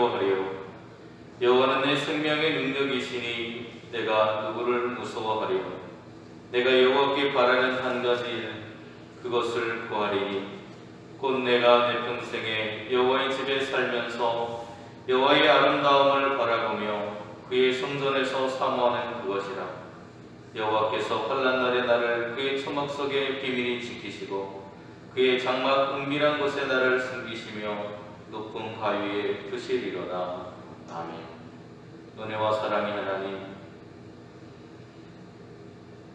두려워하리요. 여호와는 내 생명의 능력이시니 내가 누구를 무서워하리요. 내가 여호와께 바라는 한 가지 일, 그것을 구하리니 곧 내가 내 평생에 여호와의 집에 살면서 여호와의 아름다움을 바라보며 그의 성전에서 사모하는 그것이라. 여호와께서 환난 날에 나를 그의 초막 속에 비밀히 지키시고 그의 장막 은밀한 곳에 나를 숨기시며 높은 바위에 두시리로다. 아멘. 은혜와 사랑의 하나님,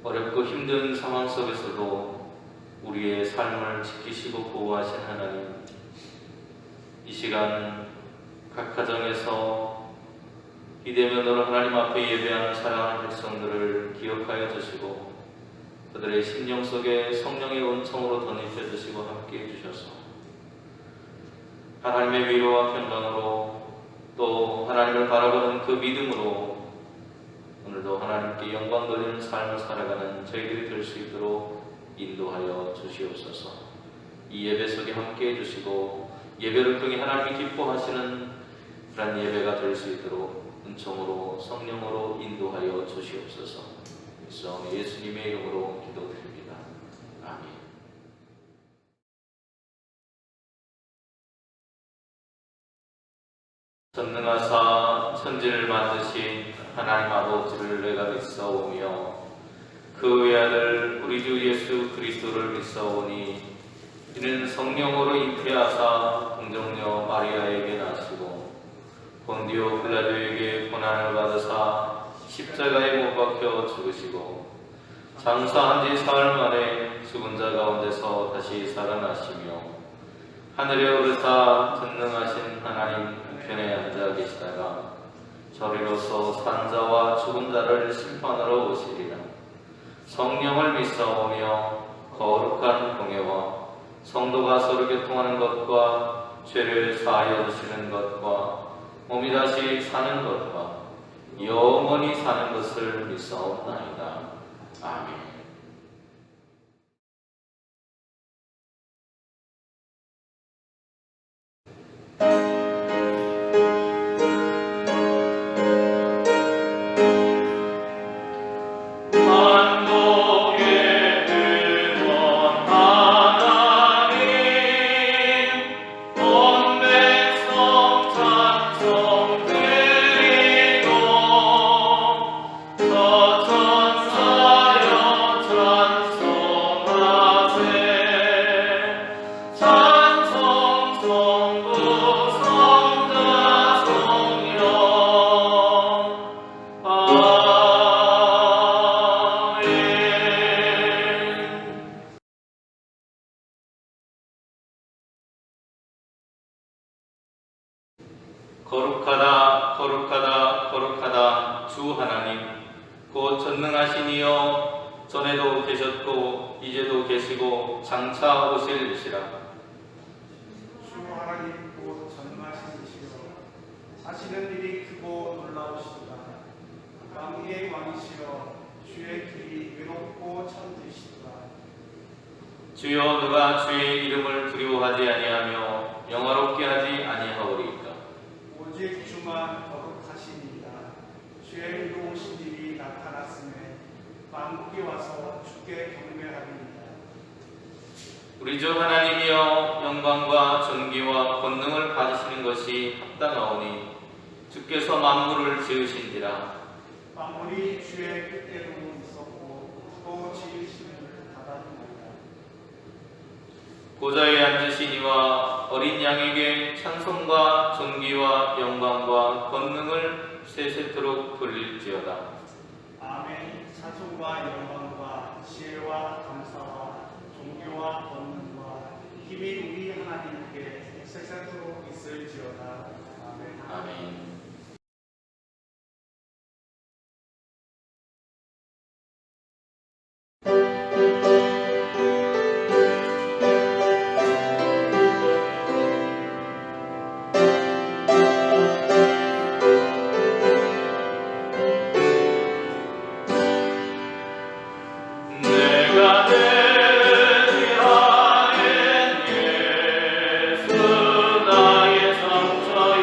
어렵고 힘든 상황 속에서도 우리의 삶을 지키시고 보호하신 하나님, 이 시간 각 가정에서 비대면으로 하나님 앞에 예배하는 사랑하는 백성들을 기억하여 주시고 그들의 심령 속에 성령의 은총으로 덧입혀 주시고 함께해 주셔서 하나님의 위로와 평강으로 또 하나님을 바라보는 그 믿음으로 오늘도 하나님께 영광 돌리는 삶을 살아가는 저희들이 될 수 있도록 인도하여 주시옵소서. 이 예배 속에 함께해 주시고 예배를 통해 하나님이 기뻐하시는 그런 예배가 될 수 있도록 은총으로 성령으로 인도하여 주시옵소서. 그래서 예수님의 이름으로 기도드립니다. 아멘. 전능하사 천지를 만드신 하나님 아버지를 내가 믿사오며 그 외아들 우리 주 예수 그리스도를 믿사오니 이는 성령으로 잉태하사 동정녀 마리아에게 나시고 본디오 빌라도에게 고난을 받으사 십자가에 못 박혀 죽으시고 장사한 지 사흘 만에 죽은 자 가운데서 다시 살아나시며 하늘에 오르사 전능하신 하나님 우편에 앉아 계시다가 저리로서 산자와 죽은 자를 심판하러 오시리라. 성령을 믿사오며 거룩한 공예와 성도가 서로 교통하는 것과 죄를 사하여 주시는 것과 몸이 다시 사는 것과 영원히 사는 것을 믿사옵나이다. 아멘. 거룩하다 거룩하다 거룩하다 주 하나님 곧 전능하신 이여 전에도 계셨고 이제도 계시고 장차 오실 이시라. 주 하나님 곧 전능하신 이시여 하시는 일이 크고 놀라우시도다. 만국의 왕이시여 주의 길이 외롭고 천지시도다. 주여 누가 주의 이름을 두려워하지 아니하며 영화롭게 하지 아니하오리이까. 오직 주만 거룩하시니이다. 주의 의로우신 일이 나타났음에 만국이 와서 주께 경배하리이다. 우리 주 하나님이여 영광과 존귀와 권능을 받으시는 것이 합당하오니 주께서 만물을 지으신지라. 만물이 주의 뜻대로 있었고 또 지으심을 받았나이다. 보좌에 앉으신 이와 어린 양에게 찬송과 존귀와 영광과 권능을 세세토록 돌릴지어다. 아멘. 찬송과 영광과 지혜와 감사와 존귀와 권능과 힘이 우리 하나님께 세세토록 있을지어다. 아멘. 아멘. 예수 나의 상처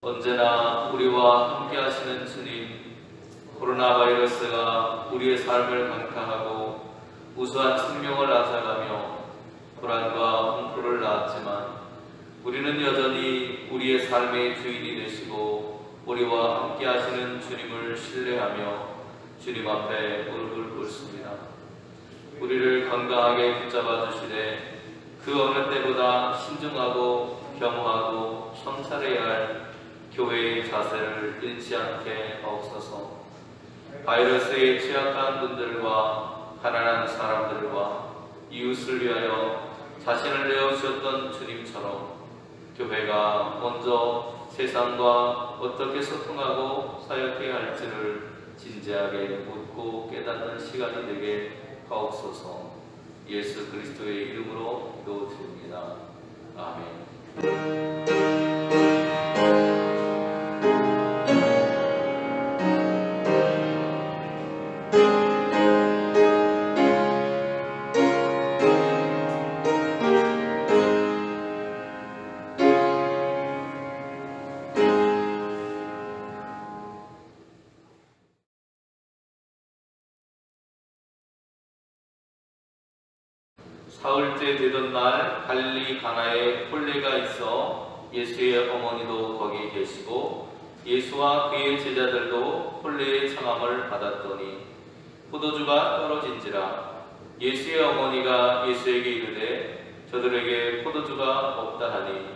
언제나 우리와 함께 하시는 주님, 코로나 바이러스가 우리의 삶을 강타하고 우수한 생명을 앗아가며 불안과 공포를 낳았지만 우리는 여전히 우리의 삶의 주인이 되시고 우리와 함께 하시는 주님을 신뢰하며 주님 앞에 무릎을 꿇습니다. 우리를 건강하게 붙잡아 주시되 그 어느 때보다 신중하고 겸허하고 성찰해야 할 교회의 자세를 잃지 않게 하옵소서. 바이러스에 취약한 분들과 가난한 사람들과 이웃을 위하여 자신을 내어주셨던 주님처럼 교회가 먼저 세상과 어떻게 소통하고 사역해야 할지를 진지하게 묻고 깨닫는 시간이 되게 하옵소서. 예수 그리스도의 이름으로 기도드립니다. 아멘. 사흘째 되던 날 갈릴리 가나에 혼례가 있어 예수의 어머니도 거기 계시고 예수와 그의 제자들도 혼례의 청함을 받았더니 포도주가 떨어진지라. 예수의 어머니가 예수에게 이르되 저들에게 포도주가 없다 하니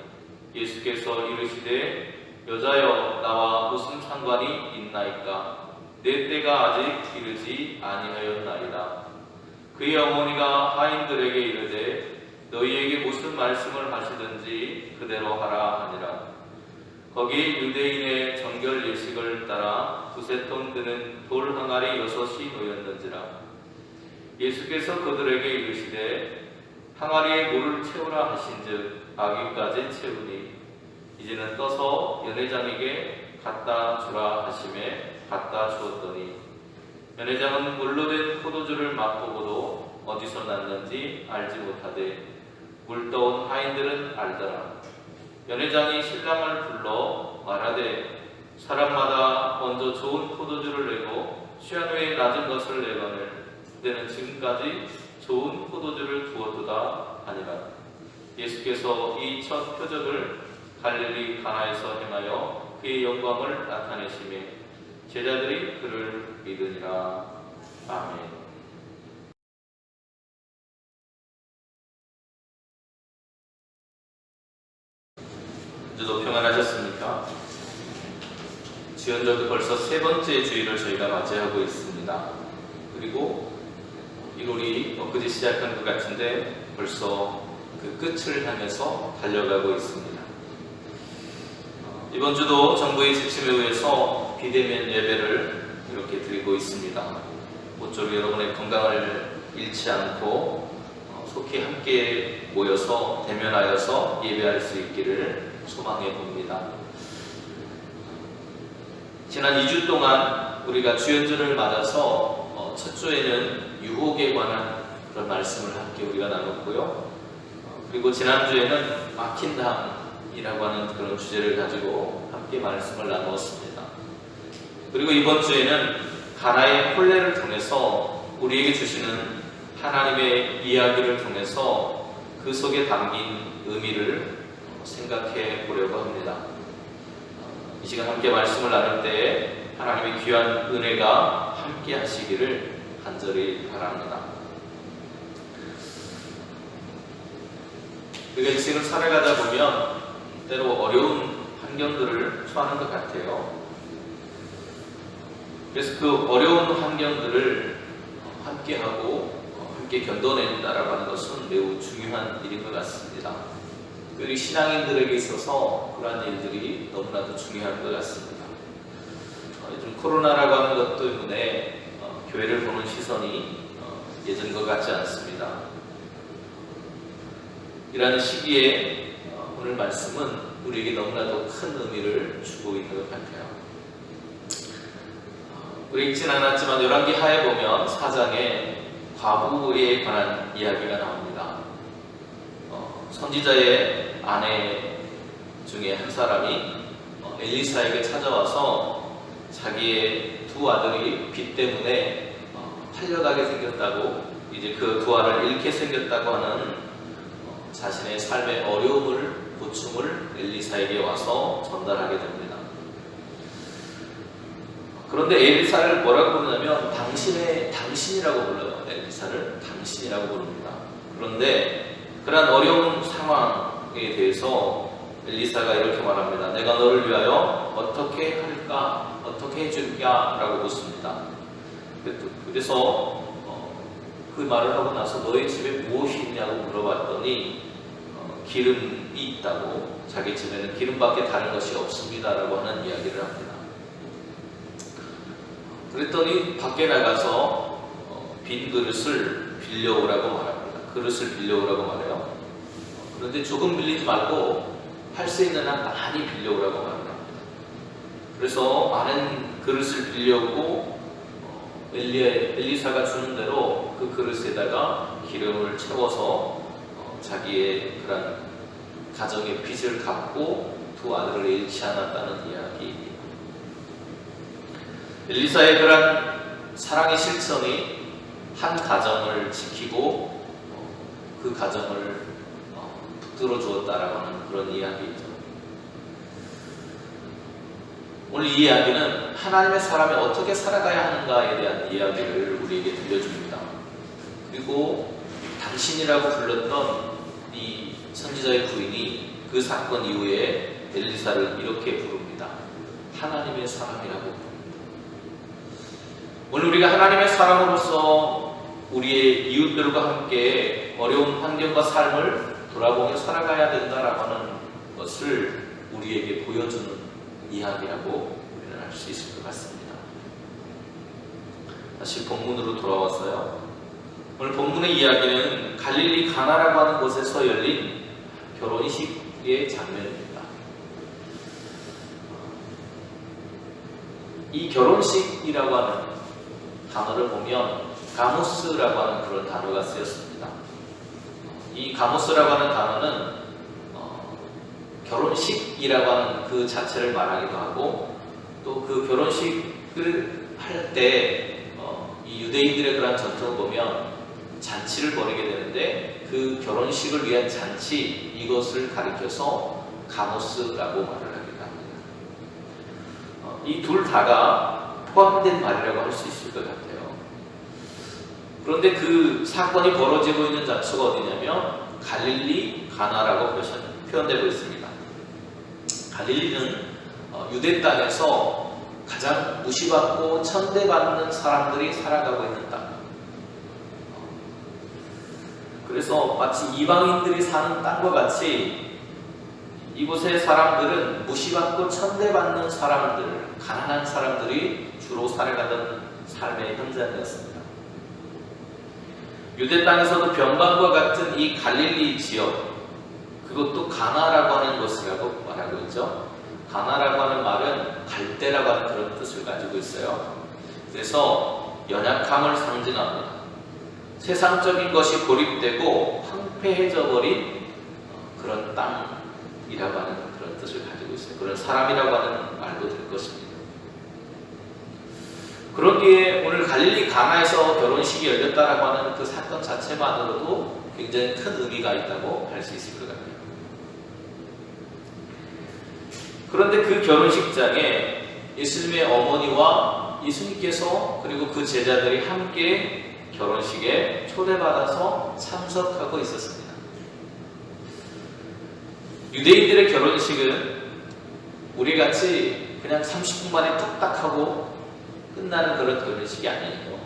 예수께서 이르시되 여자여 나와 무슨 상관이 있나이까. 내 때가 아직 이르지 아니하였나이다. 그의 어머니가 하인들에게 이르되 너희에게 무슨 말씀을 하시든지 그대로 하라 하니라. 거기 유대인의 정결 예식을 따라 두세 통 드는 돌 항아리 6이 놓였는지라. 예수께서 그들에게 이르시되 항아리에 물을 채우라 하신즉 아귀까지 채우니 이제는 떠서 연회장에게 갖다 주라 하시매 갖다 주었더니 연회장은 물로 된 포도주를 맛보고도 어디서 났는지 알지 못하되 물 떠온 하인들은 알더라. 연회장이 신랑을 불러 말하되 사람마다 먼저 좋은 포도주를 내고 취한 후에 낮은 것을 내거늘 그대는 지금까지 좋은 포도주를 두었도다 하니라. 예수께서 이 첫 표적을 갈릴리 가나에서 행하여 그의 영광을 나타내시며 제자들이 그를 믿으니라. 아멘. 주도 평안하셨습니까? 주연절도 벌써 3번째 주일을 저희가 맞이하고 있습니다. 그리고 1월이 엊그제 시작한 것 같은데 벌써 그 끝을 향해서 달려가고 있습니다. 이번 주도 정부의 지침에 의해서 비대면 예배를 이렇게 드리고 있습니다. 모쪼록 여러분의 건강을 잃지 않고 속히 함께 모여서 대면하여서 예배할 수 있기를 소망해 봅니다. 지난 2주 동안 우리가 주연절을 맞아서 첫 주에는 유혹에 관한 그런 말씀을 함께 우리가 나눴고요. 그리고 지난주에는 막힌 담이라고 하는 그런 주제를 가지고 함께 말씀을 나누었습니다. 그리고 이번 주에는 가나의 혼례를 통해서 우리에게 주시는 하나님의 이야기를 통해서 그 속에 담긴 의미를 생각해 보려고 합니다. 이 시간 함께 말씀을 나눌 때 하나님의 귀한 은혜가 함께 하시기를 간절히 바랍니다. 우리가 이 시간을 살아가다 보면 때로 어려운 환경들을 처하는 것 같아요. 그래서 그 어려운 환경들을 함께하고 함께 견뎌낸다라고 하는 것은 매우 중요한 일인 것 같습니다. 우리 신앙인들에게 있어서 그러한 일들이 너무나도 중요한 것 같습니다. 요즘 코로나라고 하는 것 때문에 교회를 보는 시선이 예전과 같지 않습니다. 이러한 시기에 오늘 말씀은 우리에게 너무나도 큰 의미를 주고 있는 것 같아요. 우리 읽진 않았지만 열왕기 하에 보면 4장에 과부에 관한 이야기가 나옵니다. 선지자의 아내 중에 한 사람이 엘리사에게 찾아와서 자기의 두 아들이 빚 때문에 팔려가게 생겼다고, 이제 그 두 아들을 잃게 생겼다고 하는 자신의 삶의 어려움을, 고충을 엘리사에게 와서 전달하게 됩니다. 그런데 엘리사를 뭐라고 부르냐면 당신이라고 불러요. 엘리사를 당신이라고 부릅니다. 그런데 그러한 어려운 상황에 대해서 엘리사가 이렇게 말합니다. 내가 너를 위하여 어떻게 할까? 어떻게 해줄까? 라고 묻습니다. 그래서 그 말을 하고 나서 너희 집에 무엇이 있냐고 물어봤더니 기름이 있다고, 자기 집에는 기름밖에 다른 것이 없습니다 라고 하는 이야기를 합니다. 그랬더니 밖에 나가서 빈 그릇을 빌려오라고 말합니다. 그릇을 빌려오라고 말해요. 그런데 조금 빌리지 말고 할 수 있는 한 많이 빌려오라고 말합니다. 그래서 많은 그릇을 빌려오고 엘리사가 주는 대로 그 그릇에다가 기름을 채워서 자기의 그런 가정의 빚을 갚고 두 아들을 잃지 않았다는 이야기입니다. 엘리사의 그런 사랑의 실천이 한 가정을 지키고 그 가정을 붙들어 주었다라고 하는 그런 이야기이죠. 오늘 이 이야기는 하나님의 사람이 어떻게 살아가야 하는가에 대한 이야기를 우리에게 들려줍니다. 그리고 당신이라고 불렀던 이 선지자의 부인이 그 사건 이후에 엘리사를 이렇게 부릅니다. 하나님의 사람이라고 부릅니다. 오늘 우리가 하나님의 사람으로서 우리의 이웃들과 함께 어려운 환경과 삶을 돌아보며 살아가야 된다라고 하는 것을 우리에게 보여주는 이야기라고 우리는 알 수 있을 것 같습니다. 다시 본문으로 돌아와서요. 오늘 본문의 이야기는 갈릴리 가나라고 하는 곳에서 열린 결혼식의 장면입니다. 이 결혼식이라고 하는 단어를 보면 가무스라고 하는 그런 단어가 쓰였습니다. 이 가무스라고 하는 단어는 결혼식이라고 하는 그 자체를 말하기도 하고, 또 그 결혼식을 할 때 이 유대인들의 그런 전통을 보면 잔치를 벌이게 되는데 그 결혼식을 위한 잔치, 이것을 가리켜서 가무스라고 말을 하기도 합니다. 이 둘 다가 포함된 말이라고 할 수 있을 것 같아요. 그런데 그 사건이 벌어지고 있는 장소가 어디냐면 갈릴리 가나라고 표현되고 있습니다. 갈릴리는 유대 땅에서 가장 무시받고 천대받는 사람들이 살아가고 있는 땅. 그래서 마치 이방인들이 사는 땅과 같이 이곳의 사람들은 무시받고 천대받는 사람들, 가난한 사람들이 주로 살아가던 삶의 현장이었습니다. 유대 땅에서도 변방과 같은 이 갈릴리 지역, 그것도 가나라고 하는 곳이라고 말하고 있죠. 가나라고 하는 말은 갈대라고 하는 그런 뜻을 가지고 있어요. 그래서 연약함을 상징합니다. 세상적인 것이 고립되고 황폐해져 버린 그런 땅이라고 하는 그런 뜻을 가지고 있어요. 그런 사람이라고 하는 말도 될 것입니다. 그러기에 오늘 갈릴리 가나에서 결혼식이 열렸다라고 하는 그 사건 자체만으로도 굉장히 큰 의미가 있다고 할 수 있을 것 같아요. 그런데 그 결혼식장에 예수님의 어머니와 예수님께서 그리고 그 제자들이 함께 결혼식에 초대받아서 참석하고 있었습니다. 유대인들의 결혼식은 우리같이 그냥 30분 만에 뚝딱 하고 끝나는 그런 결혼식이 아니에요.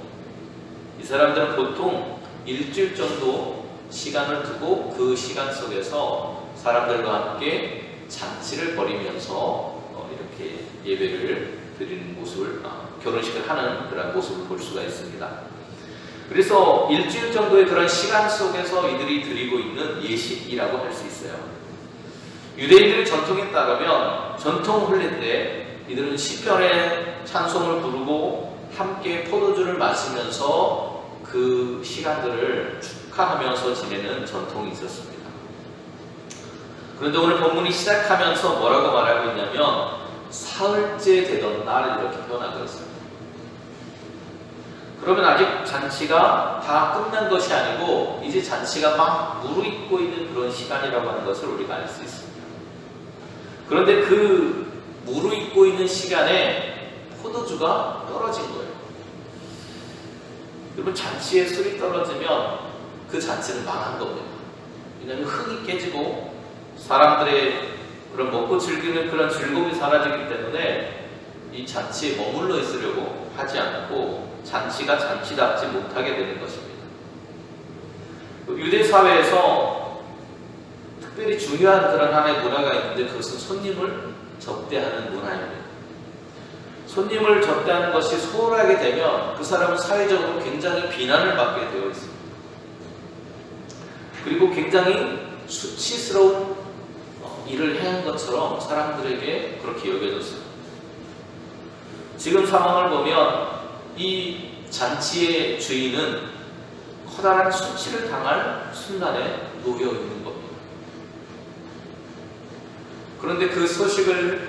이 사람들은 보통 일주일 정도 시간을 두고 그 시간 속에서 사람들과 함께 잔치를 벌이면서 이렇게 예배를 드리는 모습을, 결혼식을 하는 그런 모습을 볼 수가 있습니다. 그래서 일주일 정도의 그런 시간 속에서 이들이 드리고 있는 예식이라고 할 수 있어요. 유대인들의 전통에 따르면 전통 혼례 때 이들은 시편의 찬송을 부르고 함께 포도주를 마시면서 그 시간들을 축하하면서 지내는 전통이 있었습니다. 그런데 오늘 본문이 시작하면서 뭐라고 말하고 있냐면 사흘째 되던 날 이렇게 표현하고 있습니다. 그러면 아직 잔치가 다 끝난 것이 아니고 이제 잔치가 막 무르익고 있는 그런 시간이라고 하는 것을 우리가 알 수 있습니다. 그런데 그 무르익고 있는 시간에 포도주가 떨어진 거예요. 여러분, 잔치에 술이 떨어지면 그 잔치는 망한 겁니다. 왜냐하면 흥이 깨지고 사람들의 그런 먹고 즐기는 그런 즐거움이 사라지기 때문에 이 잔치에 머물러 있으려고 하지 않고 잔치가 잔치답지 못하게 되는 것입니다. 유대 사회에서 특별히 중요한 그런 하나의 문화가 있는데 그것은 손님을 접대하는 문화입니다. 손님을 접대하는 것이 소홀하게 되면 그 사람은 사회적으로 굉장히 비난을 받게 되어 있습니다. 그리고 굉장히 수치스러운 일을 해한 것처럼 사람들에게 그렇게 여겨졌어요. 지금 상황을 보면 이 잔치의 주인은 커다란 수치를 당할 순간에 놓여 있는 겁니다. 그런데 그 소식을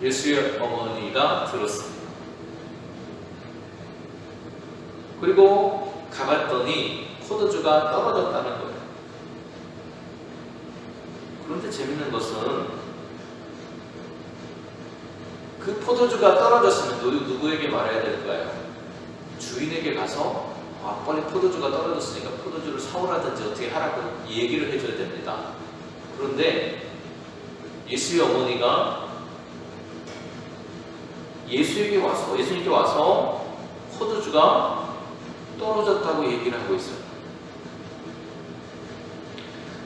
예수의 어머니가 들었습니다. 그리고 가봤더니 포도주가 떨어졌다는 거예요. 그런데 재밌는 것은 그 포도주가 떨어졌으면 누구에게 말해야 될까요? 주인에게 가서 빨리 포도주가 떨어졌으니까 포도주를 사오라든지 어떻게 하라고 얘기를 해줘야 됩니다. 그런데 예수의 어머니가 예수님께 와서 포도주가 떨어졌다고 얘기를 하고 있어요.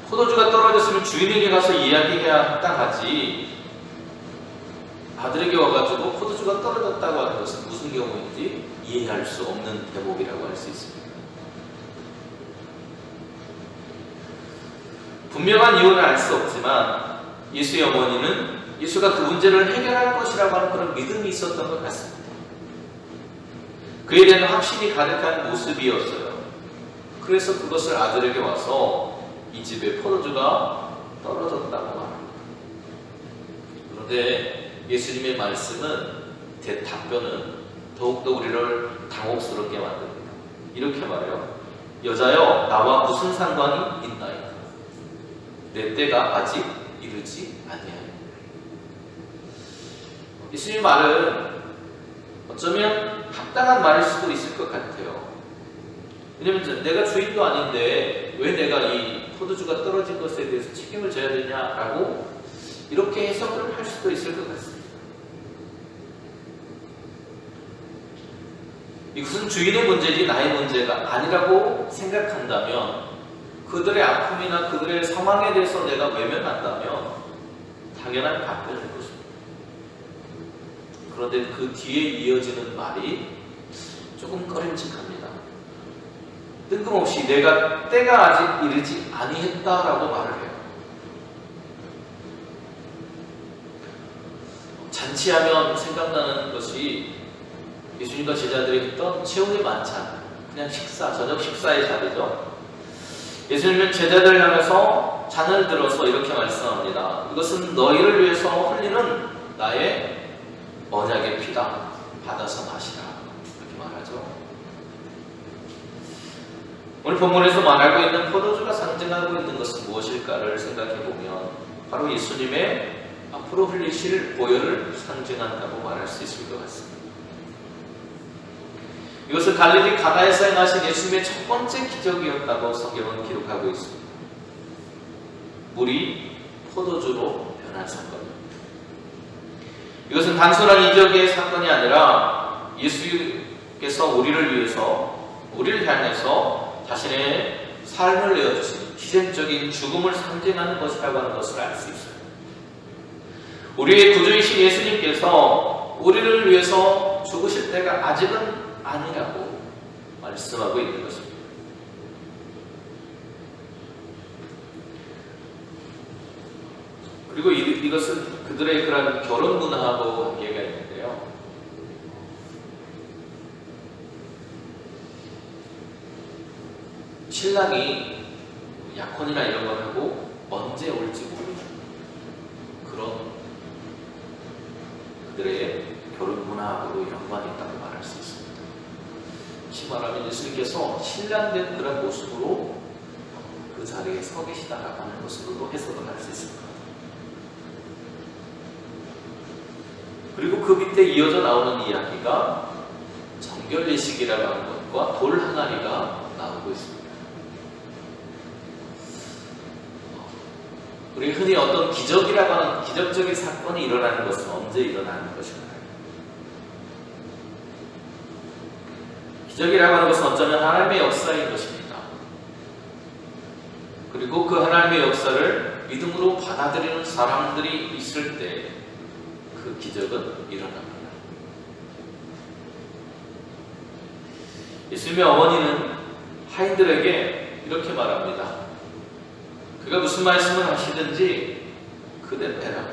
포도주가 떨어졌으면 주인에게 가서 이야기해야 하지, 아들에게 와가지고 포도주가 떨어졌다고 하는 것은 무슨 경우인지 이해할 수 없는 대목이라고 할 수 있습니다. 분명한 이유는 알 수 없지만 예수의 어머니는 예수가 그 문제를 해결할 것이라고 하는 그런 믿음이 있었던 것 같습니다. 그에 대한 확신이 가득한 모습이었어요. 그래서 그것을 아들에게 와서 이 집에 포도주가 떨어졌다고 말합니다. 그런데 예수님의 말씀은, 답변은 더욱더 우리를 당혹스럽게 만듭니다. 이렇게 말해요. 여자여, 나와 무슨 상관이 있나이까? 내 때가 아직 이르지 아니하니. 예수님의 말은 어쩌면 합당한 말일 수도 있을 것 같아요. 왜냐면 내가 주인도 아닌데 왜 내가 이 포도주가 떨어진 것에 대해서 책임을 져야 되냐라고 이렇게 해석을 할 수도 있을 것 같습니다. 이것은 주인의 문제지 나의 문제가 아니라고 생각한다면, 그들의 아픔이나 그들의 상황에 대해서 내가 외면한다면 당연한 답변일 것입니다. 그런데 그 뒤에 이어지는 말이 조금 꺼림칙합니다. 뜬금없이 내가 때가 아직 이르지 아니했다라고 말을 해요. 잔치하면 생각나는 것이 예수님과 제자들이 했던 최후의 만찬, 그냥 저녁 식사의 자리죠. 예수님은 제자들을 향해서 잔을 들어서 이렇게 말씀합니다. 이것은 너희를 위해서 흘리는 나의 언약의 피다. 받아서 마시라. 이렇게 말하죠. 오늘 본문에서 말하고 있는 포도주가 상징하고 있는 것은 무엇일까를 생각해 보면 바로 예수님의 앞으로 흘리실 보혈을 상징한다고 말할 수 있을 것 같습니다. 이것은 갈릴리 가나에서 행하신 예수님의 첫 번째 기적이었다고 성경은 기록하고 있습니다. 물이 포도주로 변한 사건입니다. 이것은 단순한 이적의 사건이 아니라 예수께서 우리를 향해서 자신의 삶을 내어주신 희생적인 죽음을 상징하는 것이라고 하는 것을 알 수 있어요. 우리의 구주이신 예수님께서 우리를 위해서 죽으실 때가 아직은 아니라고 말씀하고 있는 것입니다. 그리고 이것은 그들의 그런 결혼 문화하고 관계가 있는데요. 신랑이 약혼이나 이런 걸 하고 언제 올지 모르는 그런 그들의 결혼 문화하고도 연관이 있다고 말할 수 있습니다. 다시 말하면 예수님께서 신랑된 그런 모습으로 그 자리에 서 계시다라고 하는 것으로도 해석을 할 수 있습니다. 그리고 그 밑에 이어져 나오는 이야기가 정결예식이라고 하는 것과 돌 항아리가 나오고 있습니다. 우리 흔히 어떤 기적이라고 하는 기적적인 사건이 일어나는 것은 언제 일어나는 것인가요? 기적이라고 하는 것은 어쩌면 하나님의 역사인 것입니다. 그리고 그 하나님의 역사를 믿음으로 받아들이는 사람들이 있을 때 그 기적은 일어납니다. 예수님의 어머니는 하인들에게 이렇게 말합니다. 그가 무슨 말씀을 하시든지 그대로 해라.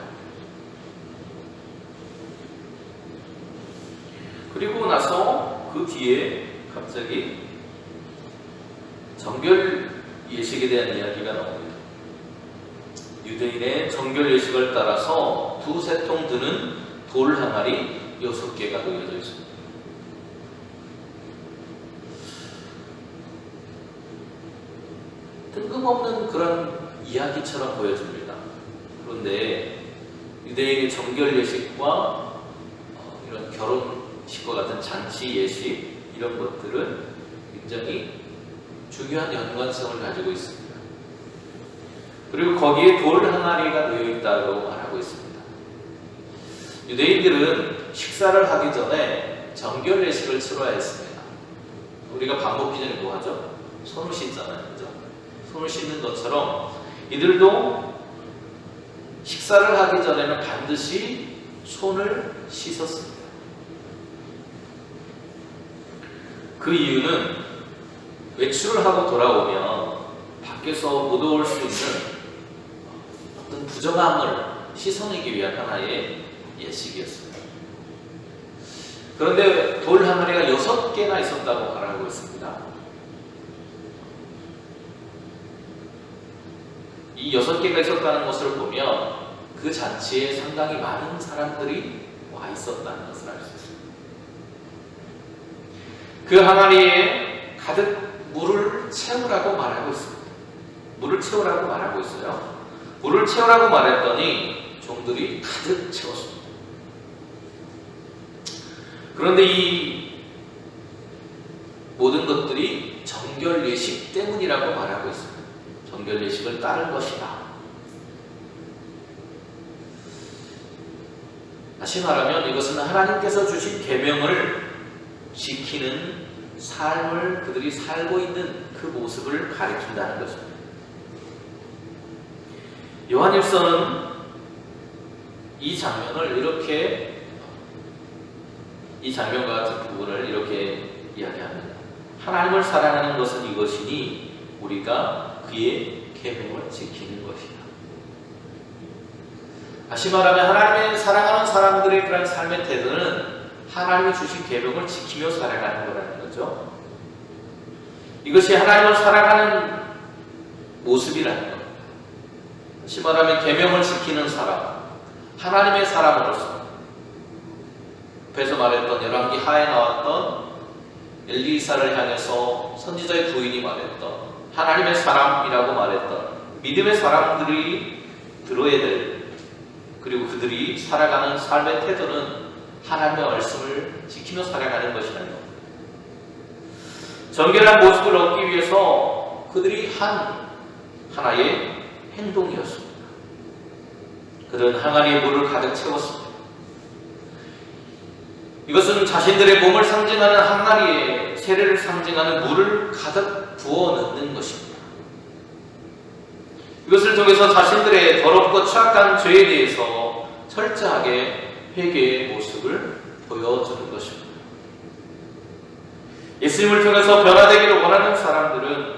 그리고 나서 그 뒤에 갑자기 정결 예식에 대한 이야기가 나옵니다. 유대인의 정결 예식을 따라서 두세 통 드는 돌 항아리 6개가 놓여져 있습니다. 뜬금없는 그런 이야기처럼 보여집니다. 그런데 유대인의 정결 예식과 이런 결혼식과 같은 잔치 예식 이런 것들은 굉장히 중요한 연관성을 가지고 있습니다. 그리고 거기에 돌 항아리가 놓여 있다고 말하고 있습니다. 유대인들은 식사를 하기 전에 정결 예식을 치러야 했습니다. 우리가 밥 먹기 전에 뭐 하죠? 손을 씻잖아요. 그죠? 손을 씻는 것처럼 이들도 식사를 하기 전에는 반드시 손을 씻었습니다. 그 이유는 외출을 하고 돌아오면 밖에서 못 올 수 있는 어떤 부정함을 씻어내기 위한 하나의 예식이었습니다. 그런데 돌 항아리가 6개나 있었다고 말하고 있습니다. 이 6개가 있었다는 것을 보면 그 잔치에 상당히 많은 사람들이 와 있었다는 것을 알 수 있습니다. 그 항아리에 가득 물을 채우라고 말하고 있습니다. 물을 채우라고 말하고 있어요. 물을 채우라고 말했더니 종들이 가득 채웠습니다. 그런데 이 모든 것들이 정결 예식 때문이라고 말하고 있습니다. 정결 예식을 따른 것이다. 다시 말하면 이것은 하나님께서 주신 계명을 지키는 삶을 그들이 살고 있는 그 모습을 가리킨다는 것입니다. 요한일서는 이 장면을 이렇게, 이 장면과 같은 부분을 이렇게 이야기합니다. 하나님을 사랑하는 것은 이것이니 우리가 그의 계명을 지키는 것이다. 다시 말하면 하나님의 사랑하는 사람들의 그런 삶의 태도는 하나님이 주신 계명을 지키며 살아가는 거라는 거죠. 이것이 하나님을 사랑하는 모습이라는 것. 다시 말하면 계명을 지키는 사람, 하나님의 사람으로서 앞에서 말했던 열왕기 하에 나왔던 엘리사를 향해서 선지자의 부인이 말했던 하나님의 사람이라고 말했던 믿음의 사람들이 들어야 될, 그리고 그들이 살아가는 삶의 태도는 하나님의 말씀을 지키며 살아가는 것이라는 것. 정결한 모습을 얻기 위해서 그들이 한 하나의 행동이었습니다. 그들은 항아리에 물을 가득 채웠습니다. 이것은 자신들의 몸을 상징하는 항아리에 세례를 상징하는 물을 가득 부어 넣는 것입니다. 이것을 통해서 자신들의 더럽고 취약한 죄에 대해서 철저하게 회개의 모습을 보여주는 것입니다. 예수님을 통해서 변화되기를 원하는 사람들은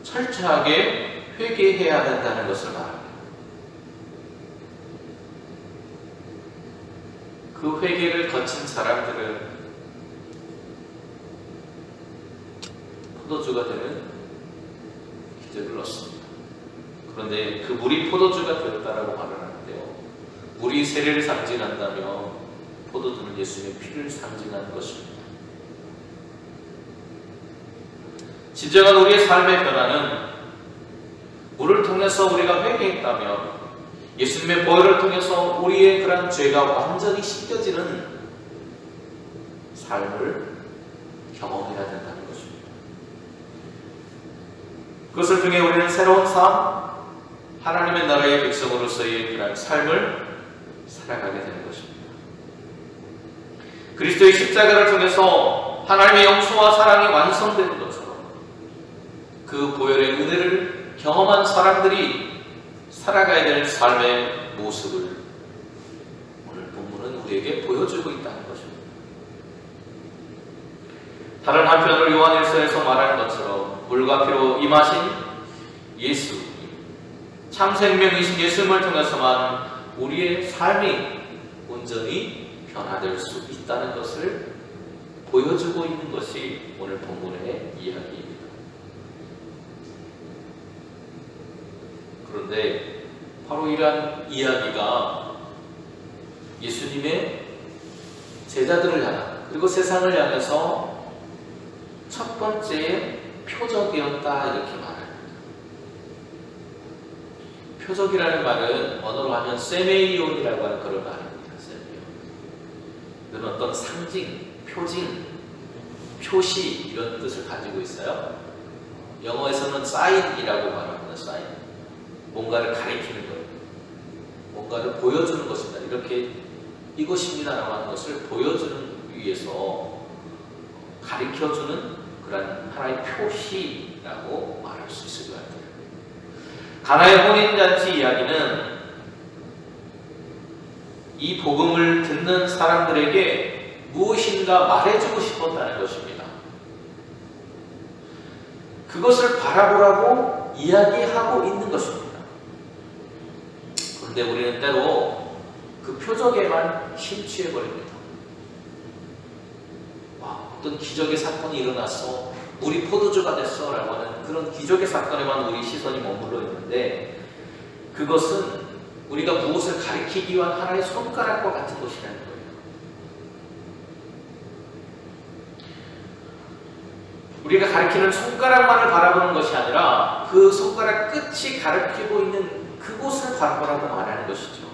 철저하게 회개해야 된다는 것을 말합니다. 그 회개를 거친 사람들은 포도주가 되는 기적을 얻습니다. 그런데 그 물이 포도주가 되었다라고 말을 하는데요, 물이 세례를 상징한다면 포도주는 예수님의 피를 상징하는 것입니다. 진정한 우리의 삶의 변화는 물을 통해서 우리가 회개했다면 예수님의 보혈을 통해서 우리의 그런 죄가 완전히 씻겨지는 삶을 경험해야 된다는 것입니다. 그것을 통해 우리는 새로운 삶, 하나님의 나라의 백성으로서의 그런 삶을 살아가게 되는 것입니다. 그리스도의 십자가를 통해서 하나님의 용서와 사랑이 완성되는 것처럼 그 보혈의 은혜를 경험한 사람들이 살아가야 될 삶의 모습을 오늘 본문은 우리에게 보여주고 있다는 것입니다. 다른 한편으로 요한일서에서 말하는 것처럼 물과 피로 임하신 예수, 참 생명이신 예수님을 통해서만 우리의 삶이 온전히 변화될 수 있다는 것을 보여주고 있는 것이 오늘 본문의 이야기입니다. 그런데 바로 이러한 이야기가 예수님의 제자들을 향한 그리고 세상을 향해서 첫 번째 표적이었다 이렇게 말합니다. 표적이라는 말은 언어로 하면 세메이온이라고 하는 그런 말입니다. 세메이온. 이건 어떤 상징, 표징, 표시 이런 뜻을 가지고 있어요. 영어에서는 사인이라고 말합니다. 사인. 뭔가를 가리키는 거예요. 뭔가를 보여주는 것입니다. 이렇게 이것입니다라고 하는 것을 보여주는 위해서 가리켜주는 그런 하나의 표시라고 말할 수 있을 것 같아요. 가나의 혼인잔치 이야기는 이 복음을 듣는 사람들에게 무엇인가 말해주고 싶었다는 것입니다. 그것을 바라보라고 이야기하고 있는 것입니다. 그런데 우리는 때로 그 표적에만 심취해버립니다. 어떤 기적의 사건이 일어났어, 우리 포도주가 됐어 라고 하는 그런 기적의 사건에만 우리 시선이 머물러 있는데 그것은 우리가 무엇을 가리키기 위한 하나의 손가락과 같은 것이라는 거예요. 우리가 가리키는 손가락만을 바라보는 것이 아니라 그 손가락 끝이 가리키고 있는 그곳을 바라보라고 말하는 것이죠.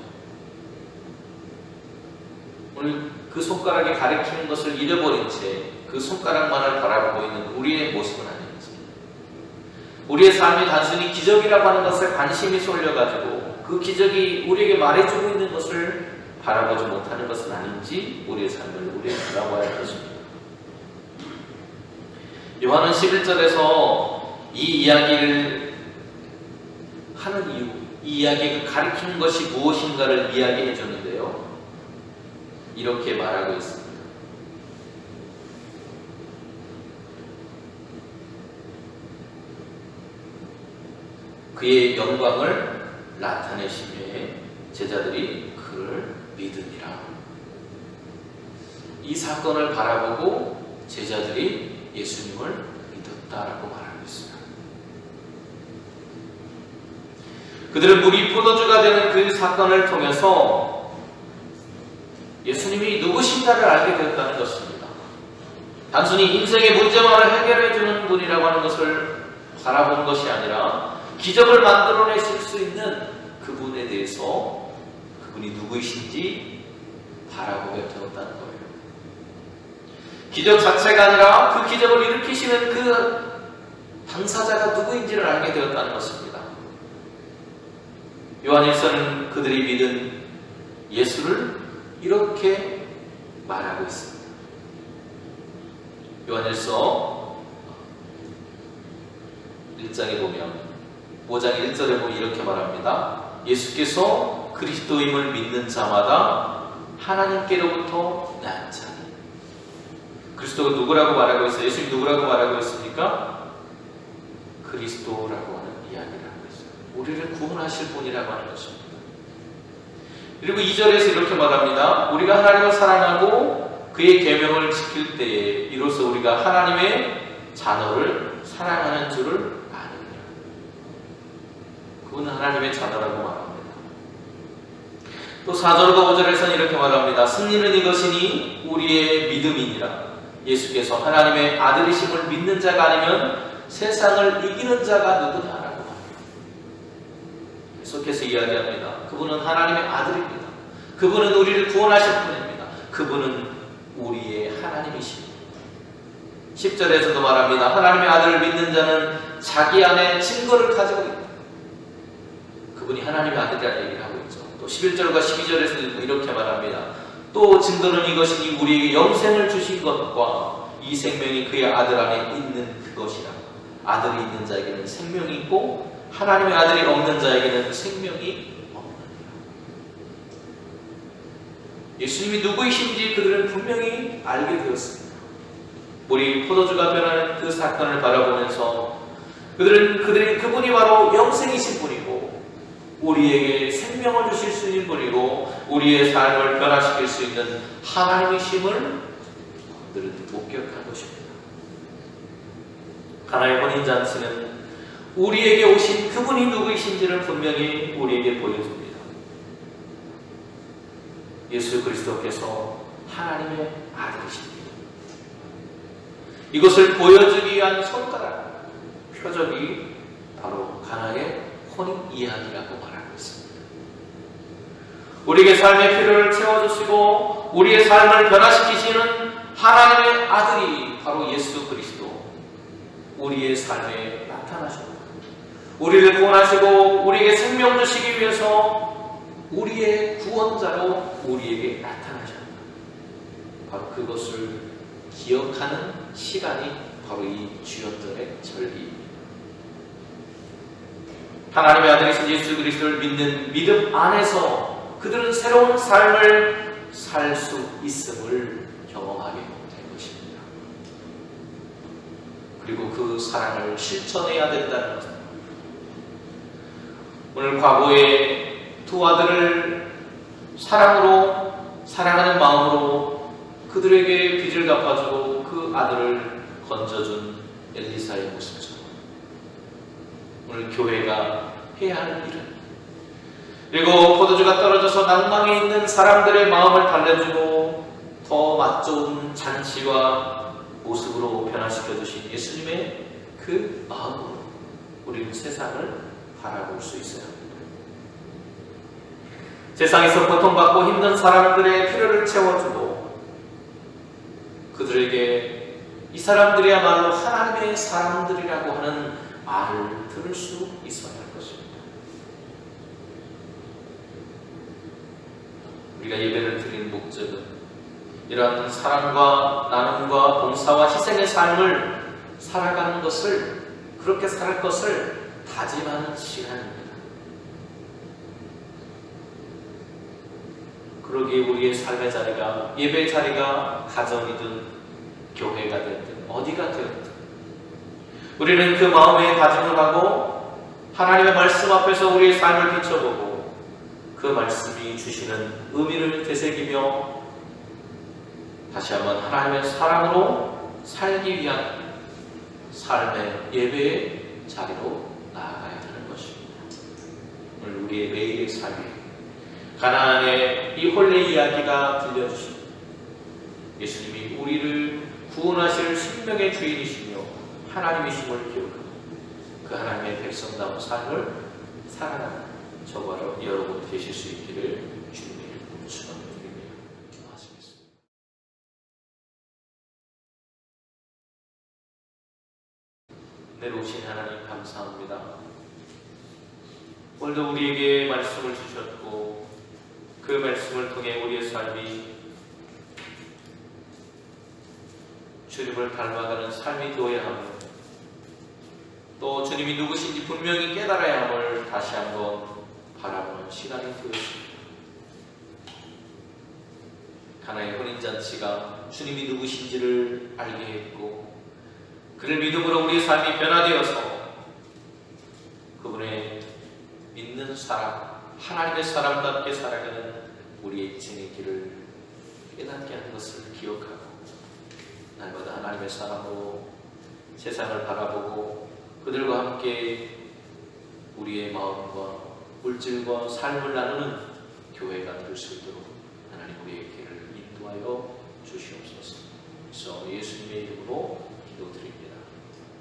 오늘 그 손가락이 가리키는 것을 잃어버린 채 그 손가락만을 바라보고 있는 우리의 모습은 아닙니다. 우리의 삶이 단순히 기적이라고 하는 것에 관심이 쏠려가지고 그 기적이 우리에게 말해주고 있는 것을 바라보지 못하는 것은 아닌지 우리의 삶을 우리에게 돌아봐야 할 것입니다. 요한은 11절에서 이 이야기를 하는 이유, 이 이야기가 가리키는 것이 무엇인가를 이야기해 주는데요. 이렇게 말하고 있습니다. 그의 영광을 나타내시며 제자들이 그를 믿으니라. 이 사건을 바라보고 제자들이 예수님을 믿었다라고 말하고 있습니다. 그들은 물이 포도주가 되는 그 사건을 통해서 예수님이 누구신가를 알게 되었다는 것입니다. 단순히 인생의 문제만을 해결해주는 분이라고 하는 것을 바라본 것이 아니라 기적을 만들어내실 수 있는 그분에 대해서 그분이 누구이신지 바라보게 되었다는 거예요. 기적 자체가 아니라 그 기적을 일으키시는 그 당사자가 누구인지를 알게 되었다는 것입니다. 요한일서는 그들이 믿은 예수를 이렇게 말하고 있습니다. 요한일서 1장에 보면 5장 1절에 보면 이렇게 말합니다. 예수께서 그리스도임을 믿는 자마다 하나님께로부터 난 자니. 그리스도가 누구라고 말하고 있어요? 예수님 누구라고 말하고 있습니까? 그리스도라고 하는 이야기를 하고 있어요. 우리를 구원하실 분이라고 하는 것입니다. 그리고 2절에서 이렇게 말합니다. 우리가 하나님을 사랑하고 그의 계명을 지킬 때에 이로써 우리가 하나님의 자녀를 사랑하는 줄을 아느니라. 그분은 하나님의 자녀라고 말합니다. 또 4절과 5절에서는 이렇게 말합니다. 승리는 이것이니 우리의 믿음이니라. 예수께서 하나님의 아들이심을 믿는 자가 아니면 세상을 이기는 자가 누구냐라고 합니다. 계속해서 이야기합니다. 그분은 하나님의 아들입니다. 그분은 우리를 구원하실 분입니다. 그분은 우리의 하나님이십니다. 10절에서도 말합니다. 하나님의 아들을 믿는 자는 자기 안에 증거를 가지고 있다. 그분이 하나님의 아들이라는 얘기를 하고 있죠. 또 11절과 12절에서도 이렇게 말합니다. 또 증거는 이것이니 우리에게 영생을 주신 것과 이 생명이 그의 아들 안에 있는 그것이라. 아들이 있는 자에게는 생명이 있고 하나님의 아들이 없는 자에게는 생명이 없느니라. 예수님이 누구이신지 그들은 분명히 알게 되었습니다. 우리 포도주가 변하는 그 사건을 바라보면서 그분이 바로 영생이신 분이고 우리에게 생명을 주실 수 있는 분이고 우리의 삶을 변화시킬 수 있는 하나님이심을 그들은 목격한 것입니다. 가나의 혼인잔치는 우리에게 오신 그분이 누구이신지를 분명히 우리에게 보여줍니다. 예수 그리스도께서 하나님의 아들이십니다. 이것을 보여주기 위한 손가락, 표적이 바로 가나의 혼인 이야기라고 말하고 있습니다. 우리에게 삶의 필요를 채워주시고 우리의 삶을 변화시키시는 하나님의 아들이 바로 예수 그리스도, 우리의 삶에 나타나셨습니다. 우리를 구원하시고 우리에게 생명 주시기 위해서 우리의 구원자로 우리에게 나타나셨습니다. 바로 그것을 기억하는 시간이 바로 이 주연절의 절기입니다. 하나님의 아들이신 예수 그리스도를 믿는 믿음 안에서 그들은 새로운 삶을 살 수 있음을 경험하게 된 것입니다. 그리고 그 사랑을 실천해야 된다는 것입니다. 오늘 과거에 두 아들을 사랑으로 사랑하는 마음으로 그들에게 빚을 갚아주고 그 아들을 건져준 엘리사의 모습처럼 오늘 교회가 해야 할 일은, 그리고 포도주가 떨어져서 낭망에 있는 사람들의 마음을 달래주고 더 맛 좋은 잔치와 모습으로 변화시켜 주신 예수님의 그 마음으로 우리는 세상을 바라볼 수 있어야 합니다. 세상에서 고통받고 힘든 사람들의 필요를 채워주고 그들에게 이 사람들이야말로 하나님의 사람들이라고 하는 말을 들을 수 있어야 할 것입니다. 우리가 예배를 드리는 목적은 이러한 사랑과 나눔과 봉사와 희생의 삶을 살아가는 것을, 그렇게 살 것을 다짐하는 시간입니다. 그러기에 우리의 삶의 자리가, 예배 자리가 가정이든 교회가 되든 어디가 되든 우리는 그 마음에 다짐을 하고 하나님의 말씀 앞에서 우리의 삶을 비춰보고 그 말씀이 주시는 의미를 되새기며 다시 한번 하나님의 사랑으로 살기 위한 삶의 예배의 자리로 나아가야 하는 것입니다. 오늘 우리의 매일의 삶에 가나안의 이 혼례 이야기가 들려주십니다. 예수님이 우리를 구원하실 생명의 주인이시며 하나님이심을 기억하고 그 하나님의 백성다운 삶을 살아가는 저와 여러분 되실 수 있기를 주님의 이름으로 축원드립니다. 기도하시겠습니다. 내려오신 하나님 감사합니다. 오늘도 우리에게 말씀을 주셨고 그 말씀을 통해 우리의 삶이 주님을 닮아가는 삶이 되어야 하며 또 주님이 누구신지 분명히 깨달아야 함을 다시 한번 바라보는 시간이 되었습니다. 가나의 혼인잔치가 주님이 누구신지를 알게 했고 그를 믿음으로 우리의 삶이 변화되어서 그분의 믿는 사람, 하나님의 사람답게 살아가는 우리의 인생의 길을 깨닫게 하는 것을 기억하고 날마다 하나님의 사람으로 세상을 바라보고 그들과 함께 우리의 마음과 물질과 삶을 나누는 교회가 될 수 있도록 하나님 우리의 길을 인도하여 주시옵소서. 그래서 예수님의 이름으로 기도드립니다.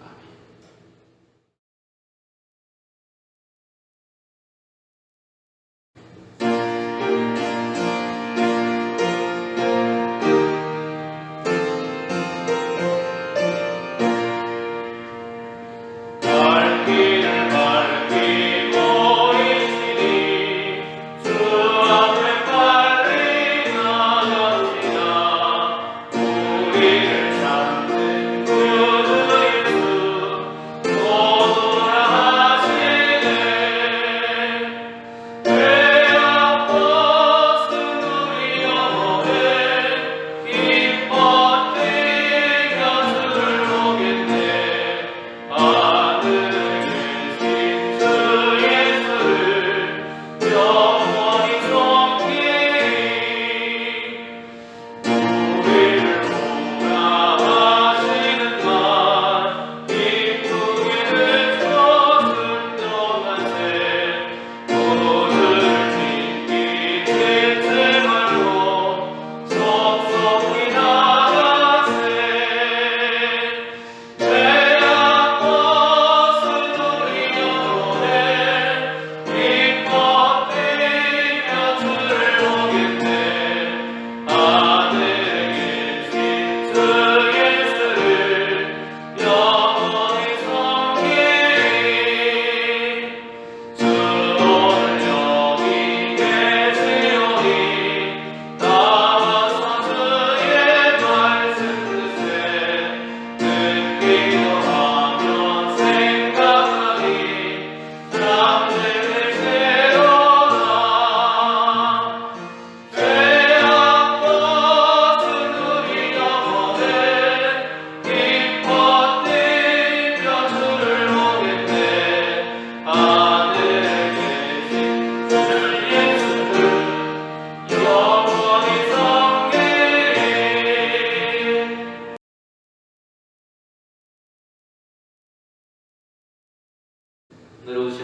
아멘. 길을 밝히고 있으니 주 앞에 빨리 나갑시다. 우리를 찾는 구주 예수 또 돌아가시네. 배 아팠은 우리 영혼은 기뻐 뛰며 주를 보겠네. 하늘에 계신 주 예수를 영원히 섬기리. 우리를 보라하시는 말 기쁘게 외쳐 순종한 새 구주를 믿기 잊지 말고 속속히 나가세. 배 아팠은 우리 영혼에 기뻐 뛰며 주를 보겠네. 하늘에 계신 주 예수를 영원히 섬기리. 주 오늘 여기 계시오니 나와서 주의 말씀 듣세. 듣기도 하며 생각하니 잠들을 새로다. 배 아팠은 우리 영혼에 기뻐 뛰며 주를 보겠네. 하늘에 계신 주 예수를 영원히 섬기리. 늘어오신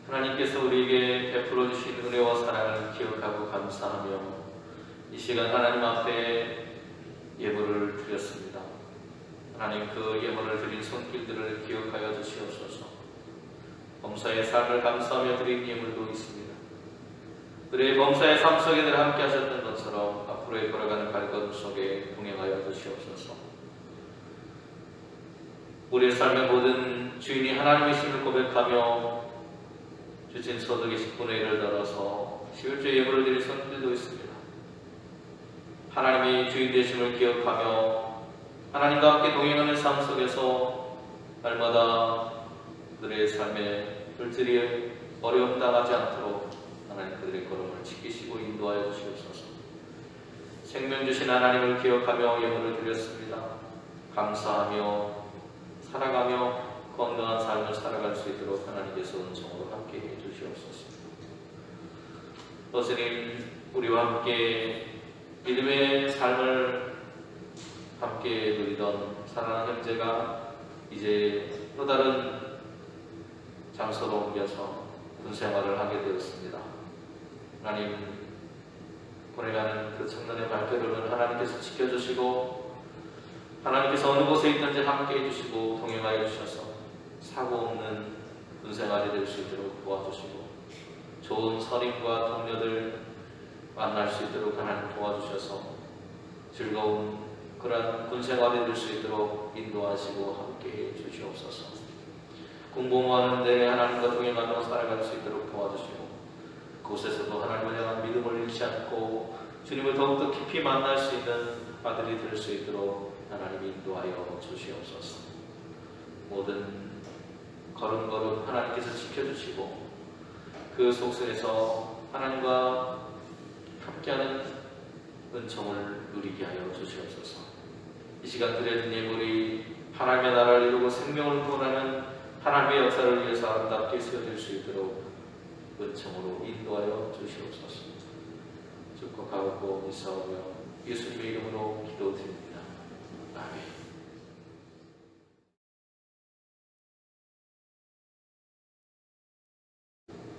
하나님께서 우리에게 베풀어 주신 은혜와 사랑을 기억하고 감사하며 이 시간 하나님 앞에 예물을 드렸습니다. 하나님, 그 예물을 드린 손길들을 기억하여 주시옵소서. 범사의 삶을 감사하며 드린 예물도 있습니다. 그의 범사의 삶 속에 늘 함께 하셨던 것처럼 앞으로의 걸어가는 발걸음 속에 동행하여 주시옵소서. 우리의 삶의 모든 주인이 하나님이심을 고백하며 주신 소득의 10분의 1을 덜어서 11조 예물을 드릴 손길도 있습니다. 하나님이 주인 되심을 기억하며 하나님과 함께 동행하는 삶 속에서 날마다 그들의 삶에 불들이 어려움 당하지 않도록 하나님 그들의 걸음을 지키시고 인도하여 주시옵소서. 생명 주신 하나님을 기억하며 예물을 드렸습니다. 감사하며 살아가며 건강한 삶을 살아갈 수 있도록 하나님께서 은총으로 함께 해주시옵소서. 스님, 우리와 함께 믿음의 삶을 함께 누리던 사랑하는 형제가 이제 또 다른 장소로 옮겨서 군생활을 하게 되었습니다. 하나님, 보내가는 그 청년의 발걸음을 하나님께서 지켜주시고 하나님께서 어느 곳에 있든지 함께 해주시고 동행하여 주셔서 사고 없는 군생활이 될 수 있도록 도와주시고 좋은 선임과 동료들 만날 수 있도록 하나님 도와주셔서 즐거운 그러한 군생활이 될 수 있도록 인도하시고 함께 해주시옵소서. 공부하는 데 하나님과 동행하며 살아갈 수 있도록 도와주시고 그곳에서도 하나님을 향한 믿음을 잃지 않고 주님을 더욱더 깊이 만날 수 있는 아들이 될 수 있도록 하나님 인도하여 주시옵소서. 모든 걸음걸음 하나님께서 지켜주시고 그 속성에서 하나님과 함께하는 은총을 누리게 하여 주시옵소서. 이 시간 드려진 예물이 하나님의 나라를 이루고 생명을 구원하는 하나님의 역사를 위해서 아름답게 쓰여질 수 있도록 은총으로 인도하여 주시옵소서. 축복하고 있사오며 예수님의 이름으로 기도드립니다. 아멘.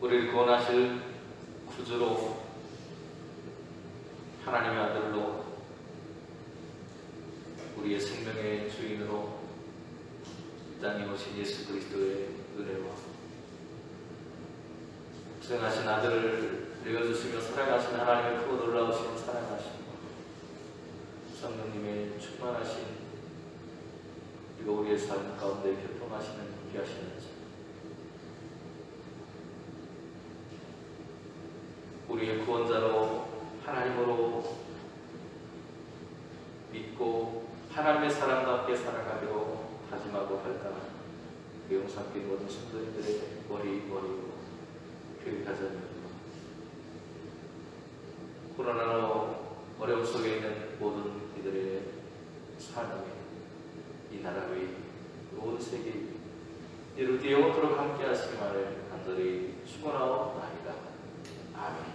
우리를 구원하실 구주로 하나님의 아들로 우리의 생명의 주인으로 이 땅에 오신 예수 그리스도의 은혜와 복생하신 아들을 내어주시며 사랑하신 하나님의 크고 놀라우신 사랑하심과 성령님의 충만하신 그리고 우리의 삶 가운데 교통하시는 함께하시는지 우리의 구원자로 하나님으로 믿고 하나님의 사랑과 함께 살아가기로 다짐하고 발당한 영상길 모든 성도님들의 머리로 교육하자입니다. 코로나로 어려움 속에 있는 모든 이들의 삶에 이 나라 위 온 세계 이루디 영원토록 함께 하시기만을 간절히 축원하옵나이다. 아멘.